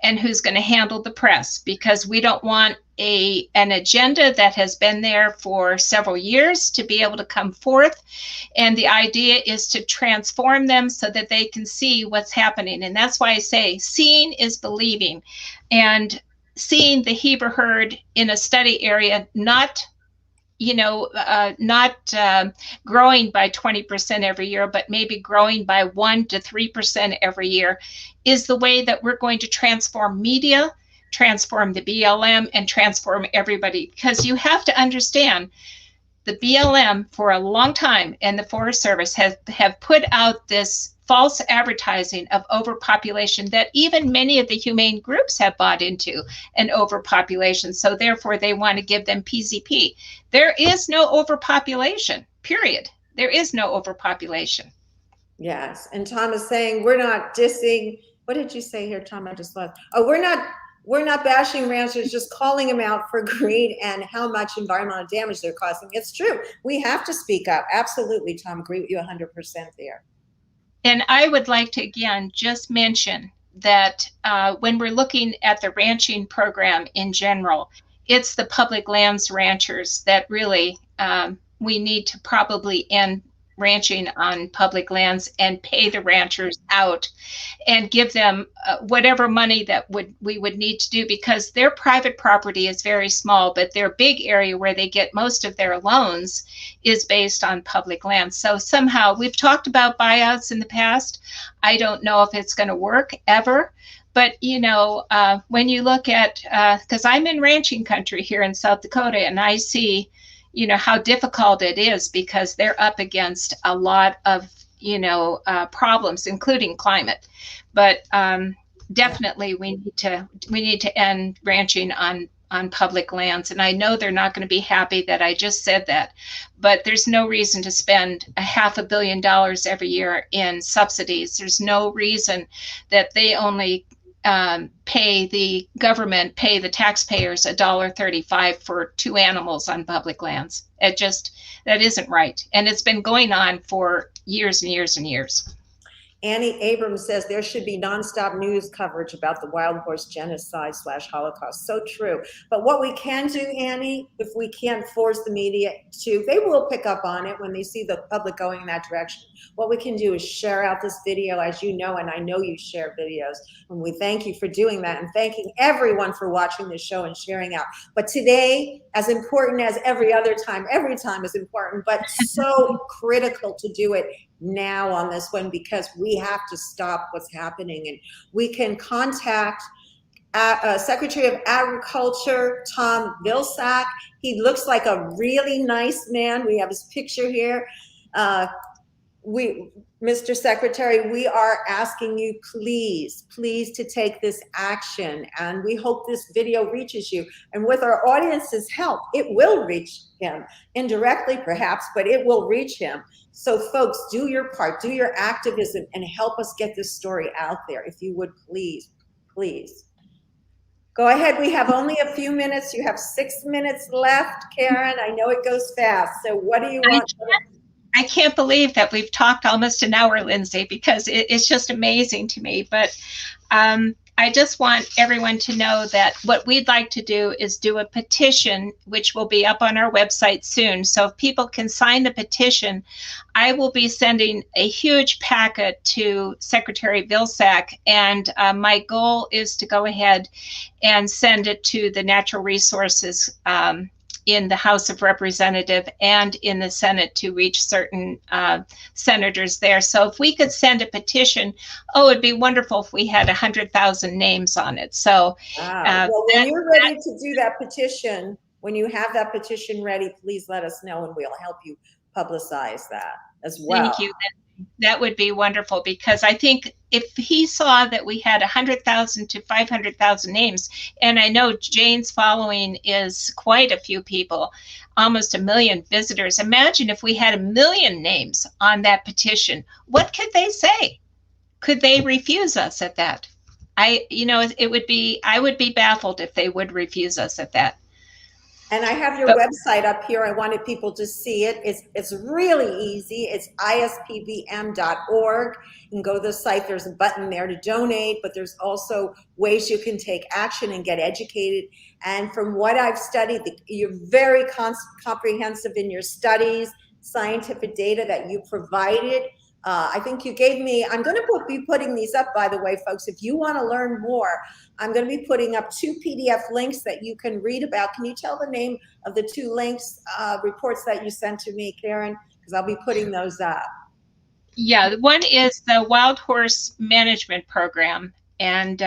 and who's going to handle the press, because we don't want an agenda that has been there for several years to be able to come forth. And the idea is to transform them so that they can see what's happening. And that's why I say seeing is believing. And seeing the Heber herd in a study area, not growing by 20% every year, but maybe growing by 1 to 3% every year, is the way that we're going to transform media, transform the BLM, and transform everybody. Because you have to understand, the BLM for a long time and the Forest Service have put out this false advertising of overpopulation that even many of the humane groups have bought into, an overpopulation. So therefore they want to give them PZP. There is no overpopulation, period. There is no overpopulation. yes, and Tom is saying we're not dissing. What did you say here, Tom? I just lost. Oh, we're not bashing ranchers, just calling them out for greed and how much environmental damage they're causing. It's true. We have to speak up. Absolutely, Tom. Agree with you 100% there. And I would like to, again, just mention that when we're looking at the ranching program in general, it's the public lands ranchers that really we need to probably end ranching on public lands and pay the ranchers out and give them whatever money that we would need to do, because their private property is very small, but their big area where they get most of their loans is based on public land. So somehow, we've talked about buyouts in the past. I don't know if it's going to work ever. But, when you look at, because I'm in ranching country here in South Dakota, and I see how difficult it is, because they're up against a lot of, problems, including climate. But definitely we need to end ranching on public lands. And I know they're not going to be happy that I just said that, but there's no reason to spend $500 million every year in subsidies. There's no reason that they only pay the taxpayers $1.35 for 2 animals on public lands. That isn't right. And it's been going on for years and years and years. Annie Abrams says there should be nonstop news coverage about the wild horse genocide / Holocaust. So true. But what we can do, Annie, if we can't force the media to, they will pick up on it when they see the public going in that direction. What we can do is share out this video, as you know, and I know you share videos. And we thank you for doing that, and thanking everyone for watching this show and sharing out. But today, as important as every time is important, but so critical to do it now on this one, because we have to stop what's happening. And we can contact Secretary of Agriculture Tom Vilsack. He looks like a really nice man. We have his picture here. Mr. Secretary, we are asking you, please to take this action, and we hope this video reaches you. And with our audience's help, it will reach him, indirectly perhaps, but it will reach him. So folks, do your part, do your activism, and help us get this story out there, if you would please. Go ahead, we have only a few minutes. You have 6 minutes left, Karen. I know it goes fast, so what do you want? I can't believe that we've talked almost an hour, Lindsay, because it's just amazing to me. But I just want everyone to know that what we'd like to do is do a petition, which will be up on our website soon. So if people can sign the petition, I will be sending a huge packet to Secretary Vilsack. And my goal is to go ahead and send it to the Natural Resources in the House of Representatives and in the Senate to reach certain senators there. So if we could send a petition, it'd be wonderful if we had 100,000 names on it. So well, when you're ready to do that petition, when you have that petition ready, please let us know and we'll help you publicize that as well. Thank you. That would be wonderful, because I think if he saw that we had 100,000 to 500,000 names, and I know Jane's following is quite a few people, almost 1 million visitors. Imagine if we had 1 million names on that petition. What could they say? Could they refuse us at that? I would be baffled if they would refuse us at that. And I have your website up here. I wanted people to see it. It's really easy. It's ISPVM.org. You can go to the site. There's a button there to donate, but there's also ways you can take action and get educated. And from what I've studied, you're very comprehensive in your studies, scientific data that you provided. I think you gave me, I'm going to be putting these up, by the way, folks. If you want to learn more, I'm going to be putting up 2 PDF links that you can read about. Can you tell the name of the 2 links, reports that you sent to me, Karen? Because I'll be putting those up. Yeah, one is the Wild Horse Management Program. And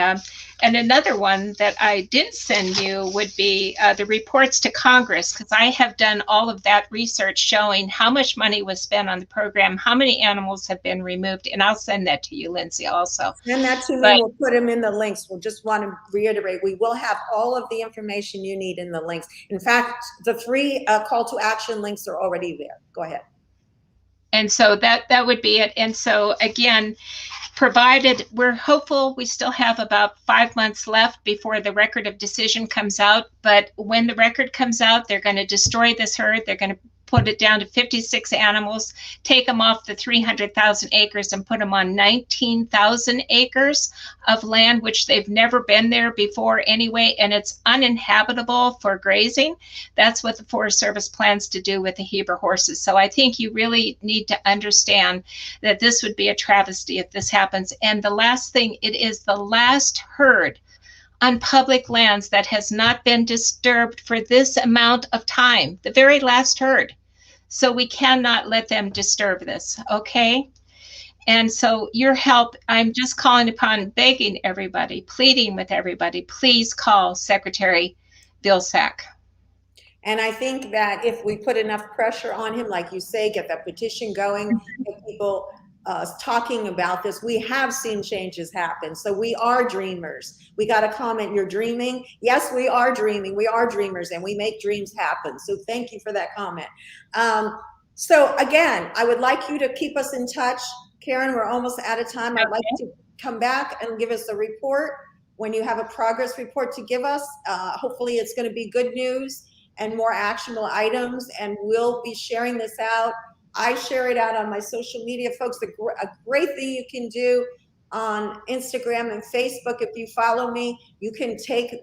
another one that I didn't send you would be the reports to Congress, because I have done all of that research showing how much money was spent on the program, how many animals have been removed, and I'll send that to you, Lindsay, also. Send that to me. We'll put them in the links. We'll just want to reiterate, we will have all of the information you need in the links. In fact, the 3 call to action links are already there. Go ahead. And so that would be it. And so again, provided we're hopeful, we still have about 5 months left before the record of decision comes out. But when the record comes out, they're going to destroy this herd. They're going to put it down to 56 animals, take them off the 300,000 acres and put them on 19,000 acres of land, which they've never been there before anyway, and it's uninhabitable for grazing. That's what the Forest Service plans to do with the Heber horses. So I think you really need to understand that this would be a travesty if this happens. And the last thing, it is the last herd on public lands that has not been disturbed for this amount of time, the very last herd. So we cannot let them disturb this, okay? And so your help, I'm just calling upon, begging everybody, pleading with everybody, please call Secretary Vilsack. And I think that if we put enough pressure on him, like you say, get that petition going, get people talking about this, we have seen changes happen. So we are dreamers. We got a comment, you're dreaming. Yes, we are dreaming. We are dreamers and we make dreams happen. So thank you for that comment. So again, I would like you to keep us in touch. Karen, we're almost out of time. I'd like you to come back and give us a report when you have a progress report to give us. Hopefully it's going to be good news and more actionable items, and we'll be sharing this out. I share it out on my social media, folks. A great thing you can do on Instagram and Facebook, if you follow me, you can take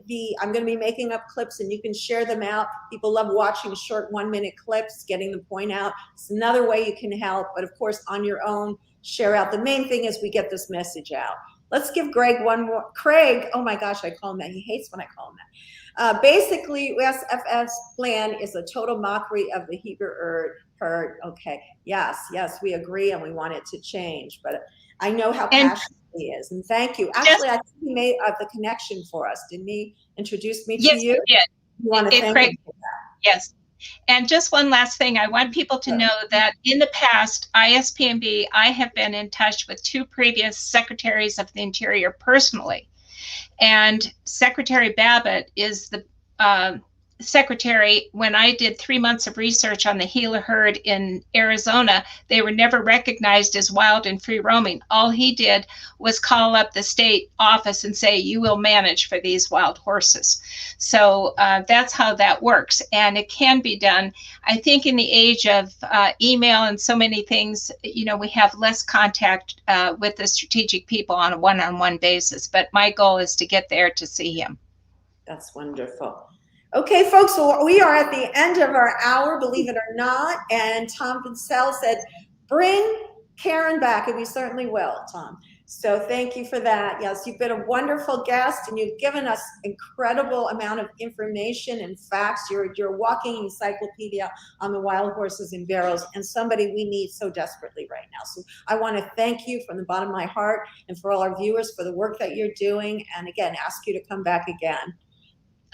I'm going to be making up clips and you can share them out. People love watching short 1-minute clips, getting the point out. It's another way you can help, but of course on your own, share out. The main thing is we get this message out. Let's give Greg one more. Craig, oh my gosh, I call him that. He hates when I call him that. Basically, SFF's plan is a total mockery of the Heber herd. Okay, yes, we agree and we want it to change, but I know how passionate he is, and thank you. Actually, I think he made the connection for us. Didn't he introduce me to you? Yes, he did. You want to thank him for that. Yes. And just one last thing, I want people to know that in the past, ISPMB, I have been in touch with 2 previous secretaries of the Interior personally. And Secretary Babbitt is the secretary. When I did 3 months of research on the Gila herd in Arizona, they were never recognized as wild and free roaming. All he did was call up the state office and say, you will manage for these wild horses. So that's how that works. And it can be done. I think in the age of email and so many things, we have less contact with the strategic people on a one-on-one basis. But my goal is to get there to see him. That's wonderful. Okay, folks, so we are at the end of our hour, believe it or not. And Tom Pincel said, bring Karen back, and we certainly will, Tom. So thank you for that. Yes, you've been a wonderful guest, and you've given us incredible amount of information and facts. You're a walking encyclopedia on the wild horses and barrels, and somebody we need so desperately right now. So I want to thank you from the bottom of my heart, and for all our viewers, for the work that you're doing, and again, ask you to come back again.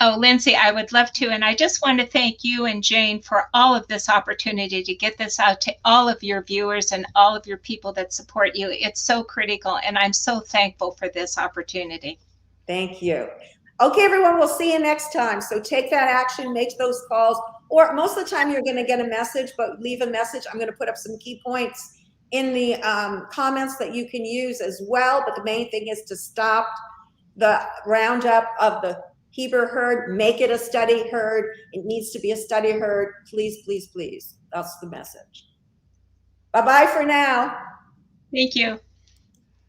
Oh, Lindsay, I would love to. And I just want to thank you and Jane for all of this opportunity to get this out to all of your viewers and all of your people that support you. It's so critical, and I'm so thankful for this opportunity. Thank you. Okay, everyone, we'll see you next time. So take that action, make those calls, or most of the time you're going to get a message, but leave a message. I'm going to put up some key points in the comments that you can use as well. But the main thing is to stop the roundup of the Heber herd, make it a study herd. It needs to be a study herd. Please, please, please. That's the message. Bye-bye for now. Thank you.